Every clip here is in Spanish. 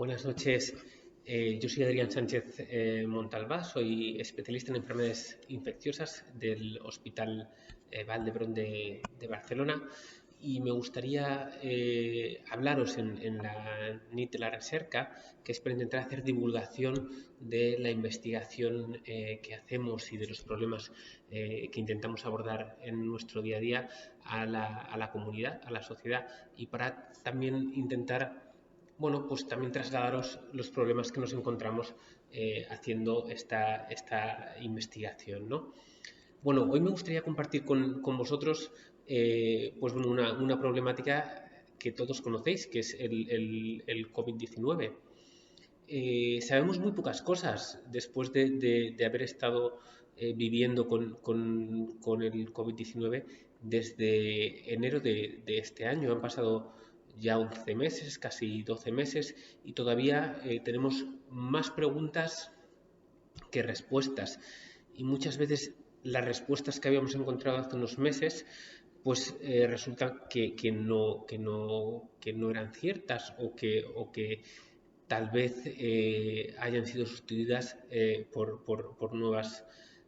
Buenas noches. Yo soy Adrián Sánchez Montalbá, soy especialista en enfermedades infecciosas del Hospital Vall d'Hebron de Barcelona y me gustaría hablaros en la nit de la recerca, que es para intentar hacer divulgación de la investigación que hacemos y de los problemas que intentamos abordar en nuestro día a día a la comunidad, a la sociedad, y para también intentar pues también trasladaros los problemas que nos encontramos haciendo esta investigación, ¿no? Bueno, hoy me gustaría compartir con vosotros una problemática que todos conocéis, que es el COVID-19. Sabemos muy pocas cosas después de haber estado viviendo con el COVID-19 desde enero de este año. Han pasado ya 11 meses, casi 12 meses, y todavía tenemos más preguntas que respuestas. Y muchas veces las respuestas que habíamos encontrado hace unos meses resulta que no eran ciertas o que tal vez hayan sido sustituidas por nuevas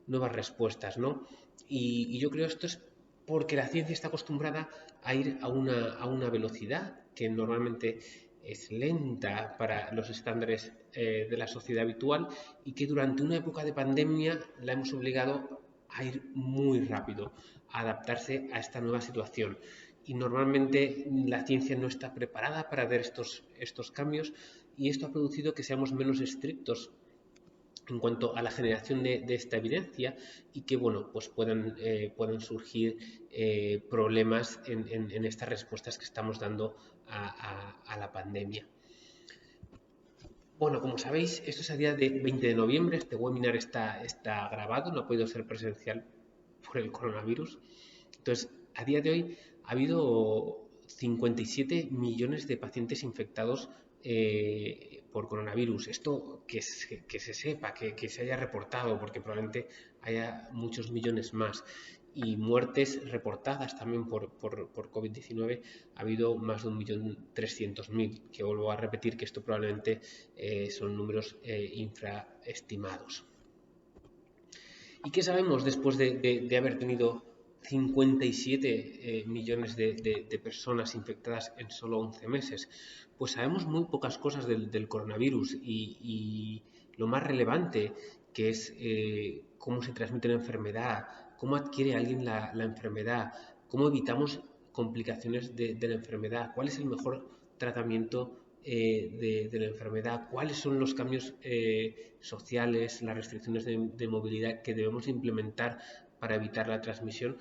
respuestas, ¿no? Y yo creo esto es porque la ciencia está acostumbrada a ir a una velocidad que normalmente es lenta para los estándares de la sociedad habitual, y que durante una época de pandemia la hemos obligado a ir muy rápido, a adaptarse a esta nueva situación. Y normalmente la ciencia no está preparada para ver estos cambios, y esto ha producido que seamos menos estrictos en cuanto a la generación de esta evidencia, y que puedan surgir problemas en estas respuestas que estamos dando a la pandemia. Bueno, como sabéis, esto es a día de 20 de noviembre. Este webinar está grabado, no ha podido ser presencial por el coronavirus. Entonces, a día de hoy ha habido 57 millones de pacientes infectados por coronavirus. Esto que se sepa, que se haya reportado, porque probablemente haya muchos millones más. Y muertes reportadas también por COVID-19 ha habido más de 1.300.000, que vuelvo a repetir que esto probablemente son números infraestimados. ¿Y qué sabemos después de haber tenido 57 millones de personas infectadas en solo 11 meses? Pues sabemos muy pocas cosas del coronavirus, y lo más relevante, que es cómo se transmite la enfermedad, cómo adquiere alguien la enfermedad, cómo evitamos complicaciones de la enfermedad, cuál es el mejor tratamiento de la enfermedad, cuáles son los cambios sociales, las restricciones de movilidad que debemos implementar para evitar la transmisión.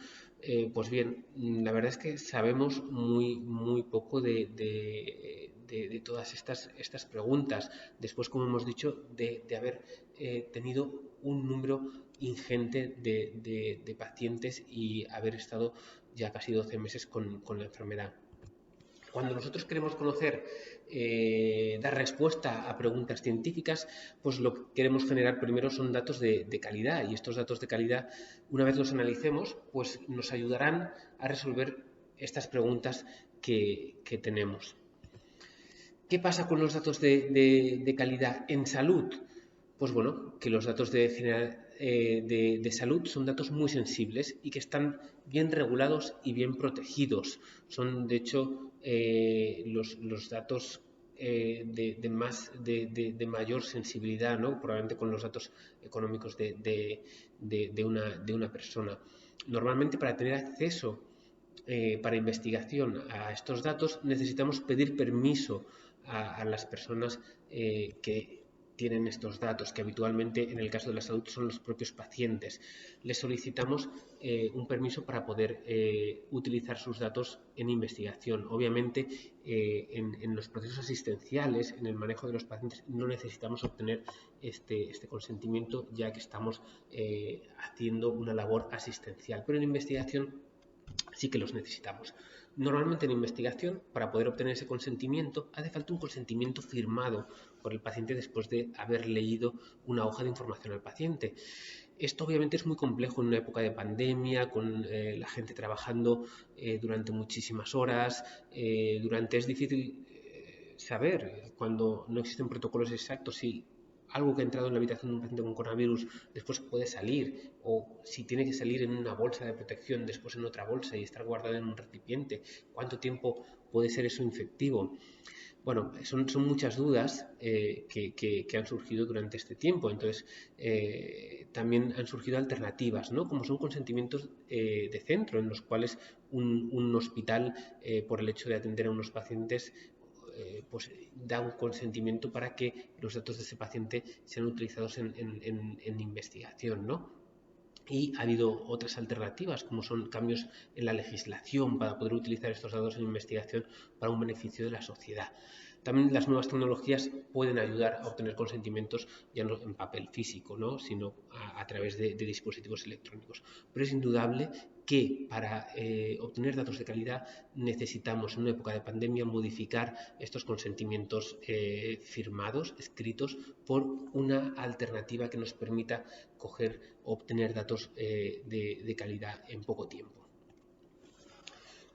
Pues bien, la verdad es que sabemos muy poco de todas estas preguntas, después, como hemos dicho, de haber tenido un número ingente de pacientes y haber estado ya casi 12 meses con la enfermedad. Cuando nosotros queremos conocer, dar respuesta a preguntas científicas, pues lo que queremos generar primero son datos de calidad, y estos datos de calidad, una vez los analicemos, pues nos ayudarán a resolver estas preguntas que tenemos. ¿Qué pasa con los datos de calidad en salud? Pues bueno, que los datos de salud son datos muy sensibles y que están bien regulados y bien protegidos. Son, de hecho, los datos de mayor sensibilidad, ¿no? Probablemente con los datos económicos de una persona. Normalmente, para tener acceso para investigación a estos datos, necesitamos pedir permiso a las personas que tienen estos datos, que habitualmente en el caso de la salud son los propios pacientes. Les solicitamos un permiso para poder utilizar sus datos en investigación. Obviamente, en los procesos asistenciales, en el manejo de los pacientes, no necesitamos obtener este consentimiento, ya que estamos haciendo una labor asistencial, pero en investigación sí que los necesitamos. Normalmente en investigación, para poder obtener ese consentimiento, hace falta un consentimiento firmado por el paciente después de haber leído una hoja de información al paciente. Esto obviamente es muy complejo en una época de pandemia, con la gente trabajando durante muchísimas horas. Es difícil saber cuando no existen protocolos exactos si algo que ha entrado en la habitación de un paciente con coronavirus después puede salir, o si tiene que salir en una bolsa de protección, después en otra bolsa y estar guardada en un recipiente, cuánto tiempo puede ser eso infectivo. Bueno, son muchas dudas que han surgido durante este tiempo. Entonces, también han surgido alternativas, ¿no? Como son consentimientos de centro, en los cuales un hospital, por el hecho de atender a unos pacientes, pues da un consentimiento para que los datos de ese paciente sean utilizados en investigación, ¿no? Y ha habido otras alternativas, como son cambios en la legislación para poder utilizar estos datos en investigación para un beneficio de la sociedad. También las nuevas tecnologías pueden ayudar a obtener consentimientos ya no en papel físico, ¿no? Sino a través de dispositivos electrónicos. Pero es indudable que para obtener datos de calidad necesitamos en una época de pandemia modificar estos consentimientos firmados, escritos, por una alternativa que nos permita obtener datos de calidad en poco tiempo.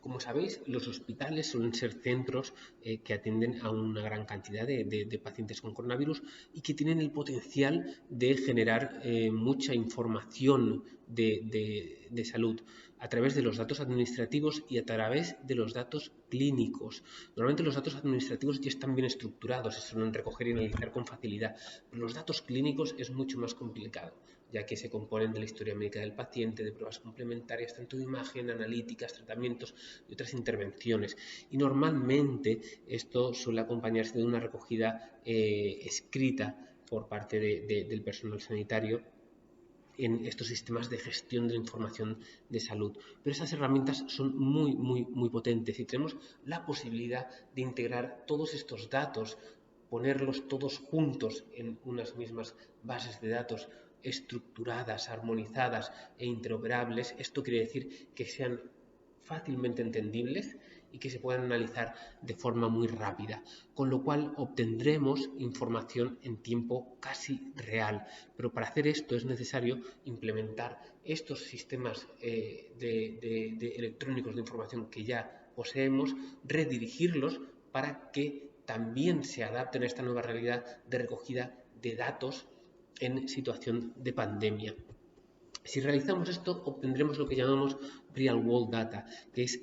Como sabéis, los hospitales suelen ser centros que atienden a una gran cantidad de pacientes con coronavirus y que tienen el potencial de generar mucha información de salud a través de los datos administrativos y a través de los datos clínicos. Normalmente los datos administrativos ya están bien estructurados, se suelen recoger y analizar con facilidad, pero los datos clínicos es mucho más complicado, ya que se componen de la historia médica del paciente, de pruebas complementarias, tanto de imagen, analíticas, tratamientos y otras intervenciones. Y normalmente esto suele acompañarse de una recogida escrita por parte del personal sanitario en estos sistemas de gestión de la información de salud. Pero estas herramientas son muy potentes y tenemos la posibilidad de integrar todos estos datos, ponerlos todos juntos en unas mismas bases de datos estructuradas, armonizadas e interoperables. Esto quiere decir que sean fácilmente entendibles y que se puedan analizar de forma muy rápida, con lo cual obtendremos información en tiempo casi real. Pero para hacer esto es necesario implementar estos sistemas electrónicos de información que ya poseemos, redirigirlos para que también se adapten a esta nueva realidad de recogida de datos en situación de pandemia. Si realizamos esto, obtendremos lo que llamamos real world data, que es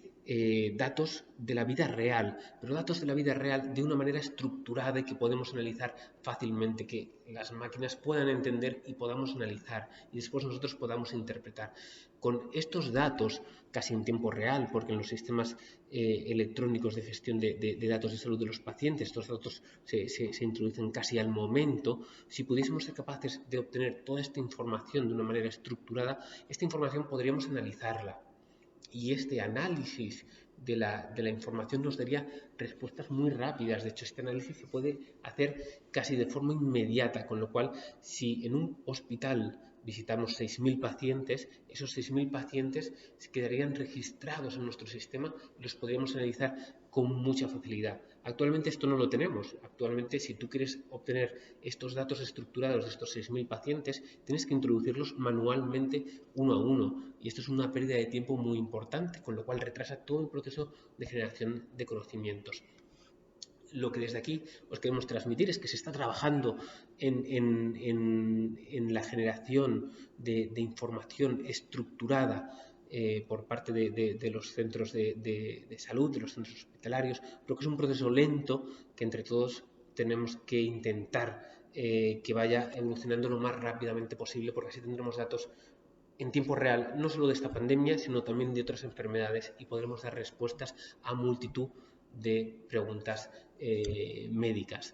datos de la vida real, pero datos de la vida real de una manera estructurada y que podemos analizar fácilmente, que las máquinas puedan entender y podamos analizar y después nosotros podamos interpretar. Con estos datos, casi en tiempo real, porque en los sistemas electrónicos de gestión de datos de salud de los pacientes, estos datos se introducen casi al momento. Si pudiésemos ser capaces de obtener toda esta información de una manera estructurada, esta información podríamos analizarla. Y este análisis de la información nos daría respuestas muy rápidas. De hecho, este análisis se puede hacer casi de forma inmediata, con lo cual, si en un hospital visitamos 6.000 pacientes, esos 6.000 pacientes se quedarían registrados en nuestro sistema y los podríamos analizar con mucha facilidad. Actualmente esto no lo tenemos. Actualmente, si tú quieres obtener estos datos estructurados de estos 6.000 pacientes, tienes que introducirlos manualmente uno a uno. Y esto es una pérdida de tiempo muy importante, con lo cual retrasa todo el proceso de generación de conocimientos. Lo que desde aquí os queremos transmitir es que se está trabajando en la generación de información estructurada por parte de los centros de salud, de los centros hospitalarios, pero que es un proceso lento que entre todos tenemos que intentar que vaya evolucionando lo más rápidamente posible, porque así tendremos datos en tiempo real, no solo de esta pandemia, sino también de otras enfermedades y podremos dar respuestas a multitud de preguntas médicas.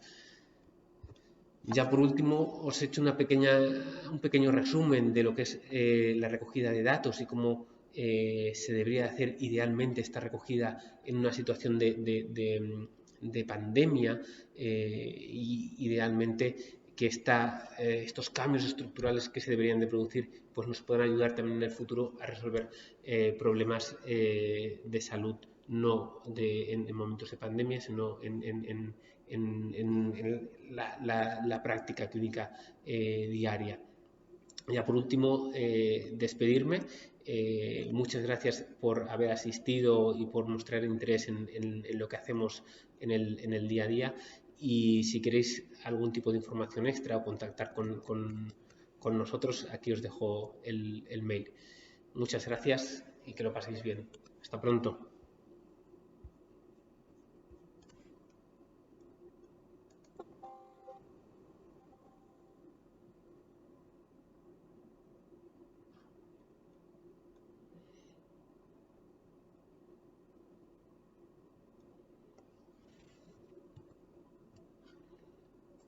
Ya por último, os he hecho un pequeño resumen de lo que es la recogida de datos y cómo se debería hacer idealmente esta recogida en una situación de pandemia y idealmente que estos cambios estructurales que se deberían de producir pues nos puedan ayudar también en el futuro a resolver problemas de salud, no en momentos de pandemia, sino en la práctica clínica diaria. Ya por último, despedirme Muchas gracias por haber asistido y por mostrar interés en lo que hacemos en el día a día. Y si queréis algún tipo de información extra o contactar con nosotros, aquí os dejo el mail. Muchas gracias y que lo paséis bien. Hasta pronto.